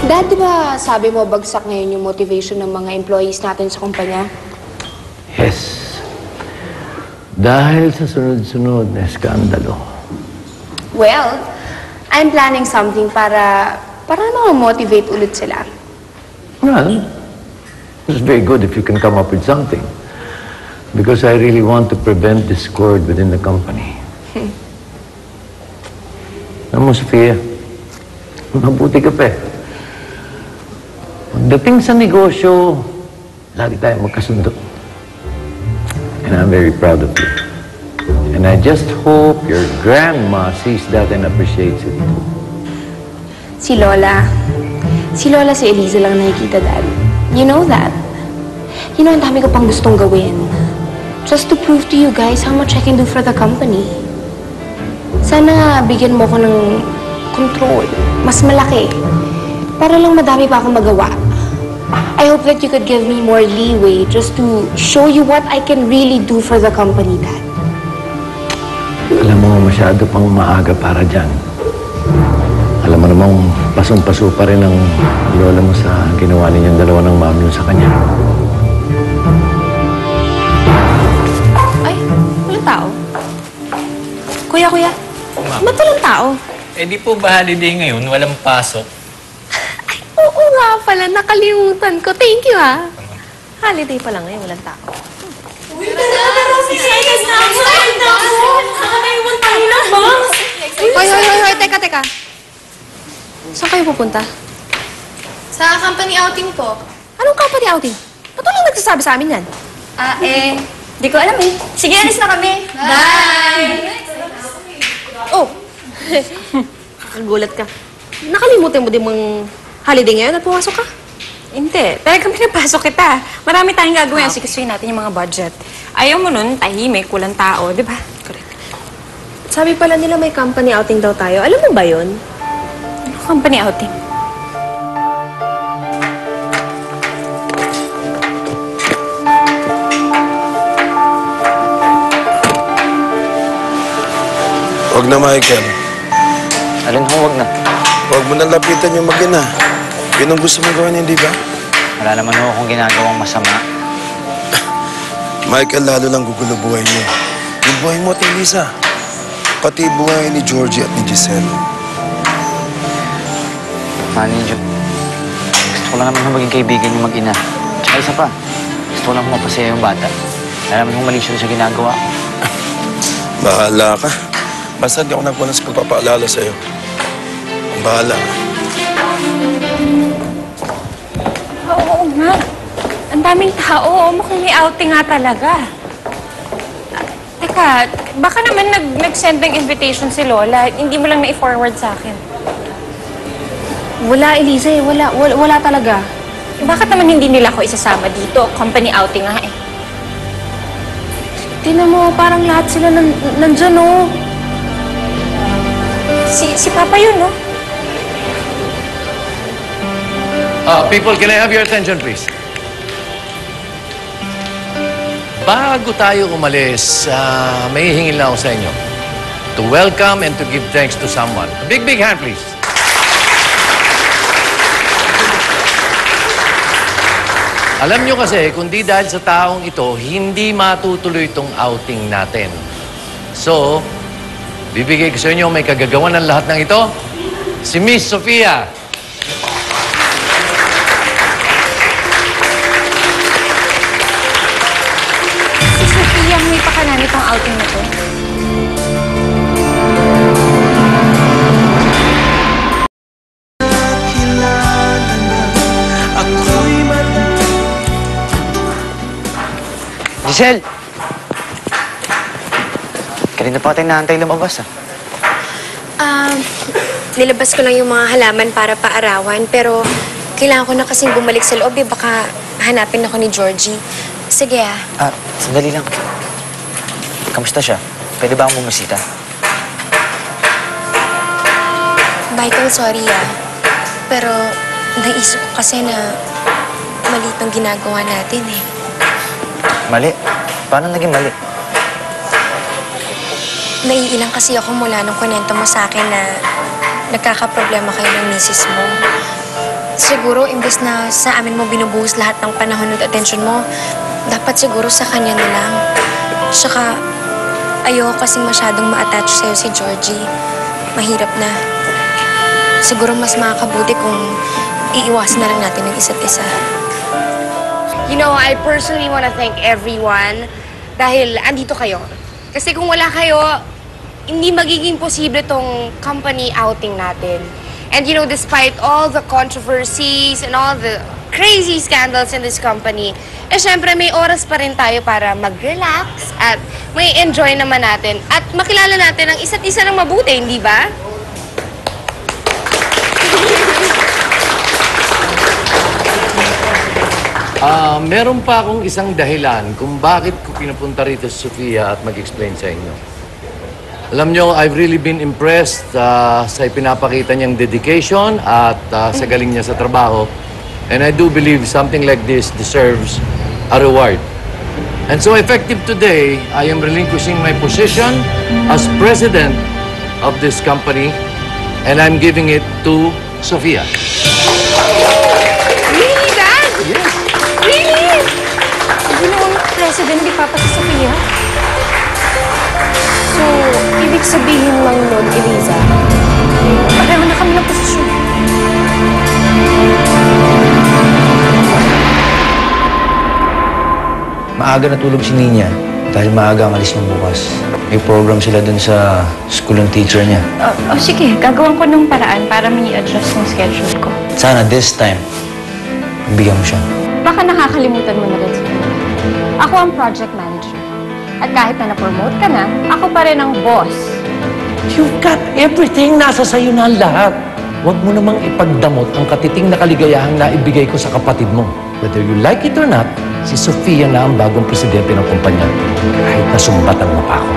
Dad, di ba sabi mo bagsak ngayon yung motivation ng mga employees natin sa kumpanya? Yes. Dahil sa sunod-sunod na eskandalo. Well, I'm planning something para ma-motivate ulit sila. Well, it's very good if you can come up with something. Because I really want to prevent discord within the company. Alam mo, Sofia, mabuti ka pa eh. Pagdating sa negosyo, lagi tayo magkasundo. And I'm very proud of you. And I just hope your grandma sees that and appreciates it too. Si Lola, si Eliza lang nakikita, Dad. You know that? You know, ang dami ko pang gustong gawin. Just to prove to you guys how much I can do for the company. Sana bigyan mo ko ng control, mas malaki, para lang madami pa akong magawa. I hope that you could give me more leeway just to show you what I can really do for the company, Dad. Alam mo, masyado pang maaga para dyan. Alam mo namang pasong-paso pa rin ang lola mo sa ginawa ninyong dalawa ng mami mo sa kanya. Ay, walang tao. Kuya. Ba't walang tao? Eh di po ba holiday ngayon? Walang pasok. Oo nga pala, nakalimutan ko. Thank you, ha. Holiday pa lang ngayon, walang tao. Uy, excited na ako! Excited na ako! Nakakaiwan tayo ng box! Hoy, teka. Saan kayo pupunta? Sa company outing po. Anong company outing? Ba't walang nagsasabi sa amin yan? Di ko alam eh. Sige, alis na kami. Bye! Oh! Kagulat ka. Nakalimutan mo din mong holiday ngayon at pumasok ka? Hindi. Talagang pinapasok kita. Marami tayong gagawin. Sikasuin natin yung mga budget. Ayaw mo nun, tahimik, walang tao, di ba? Correct. Sabi pala nila may company outing daw tayo. Alam mo ba yun? Ano company outing? Huwag na, Michael. Alin ho, wag na. Huwag mo nang lapitan yung mag-ina. Yun ang gusto mo gawin, hindi ba? Wala naman ho akong ginagawang masama. Michael, lalo lang gugulo buhay mo. Yung buhay mo at ni Lisa. Pati buhay ni Georgie at ni Giselle. Manager, gusto ko lang naman maging kaibigan yung mag-ina. Tsaka isa pa, gusto ko lang mapasaya yung bata. Wala naman mali siya sa ginagawa ko. Bahala ka. Basta di ako nagpunan sa pagpapaalala sa'yo. Ang bahala. Oo nga. Ang daming tao. Mukhang may outing nga talaga. Teka, baka naman nag-send ng invitation si Lola. Hindi mo lang na-forward sa akin. Wala, Eliza eh. Wala talaga. Bakit naman hindi nila ako isasama dito? Company outing nga eh. Tingnan mo, parang lahat sila nandyan, oh. Si Papa yun, no? People, can I have your attention, please? Bago tayo umalis, may hihingin lang ako sa inyo. To welcome and to give thanks to someone. A big hand, please. Alam nyo kasi, kundi dahil sa taong ito, hindi matutuloy itong outing natin. So, bibigay ko sa inyo may kagagawan ng lahat ng ito, si Miss Sofia. Si Sofia ang may pakanan itong outing na to. Giselle! Kanina pa tayo naantay lumabas, Nilabas ko lang yung mga halaman para paarawan, pero kailangan ko na kasing bumalik sa loob eh. Baka hanapin ako ni Georgie. Sige Sandali lang. Kamusta siya? Pwede ba akong bumisita? Michael, sorry pero naisip ko kasi na mali itong ginagawa natin eh. Mali? Paano naging mali? Naiilang kasi ako mula nung kunento mo sa akin na nagkakaproblema kayo ng misis mo. siguro imbes na sa amin mo binubuhos lahat ng panahon at atensyon mo, dapat siguro sa kanya na lang. Tsaka, ayoko kasing masyadong ma-attach sa'yo si Georgie. Mahirap na. Siguro mas makakabuti kung iiwasan na lang natin ang isa't isa. You know, I personally want to thank everyone dahil andito kayo. Kasi kung wala kayo, hindi magiging posible tong company outing natin. And you know, despite all the controversies and all the crazy scandals in this company, eh syempre may oras pa rin tayo para mag-relax at may enjoy naman natin at makilala natin ang isa't isa ng mabuti, hindi ba? Meron pa akong isang dahilan kung bakit ko pinapunta rito si Sofia at mag-explain sa inyo. Alam nyo, I've really been impressed sa ipinapakita niyang dedication at sa galing niya sa trabaho. And I do believe something like this deserves a reward. And so effective today, I am relinquishing my position as president of this company and I'm giving it to Sofia. Really, Dad? Yes. Really? Ginoong president, di pa si Sofia. So, ibig sabihin lang nun, Eliza, Pareho na kami ng posisyon. Maaga natulog si Nina dahil maaga ang alis niya bukas. May program sila dun sa school ng teacher niya. Sige, gagawin ko ng paraan para may-adjust ng schedule ko. Sana this time, bigyan mo siya. Baka nakakalimutan mo na rin siya. Ako ang project manager. At kahit na na-promote ka na, ako pa rin ang boss. You've got everything. Nasa sayo na ang lahat. Huwag mo namang ipagdamot ang katiting na kaligayahang naibigay ko sa kapatid mo. Whether you like it or not, si Sofia na ang bagong presidente ng kumpanya. Kahit nasumbatan mo pa ako.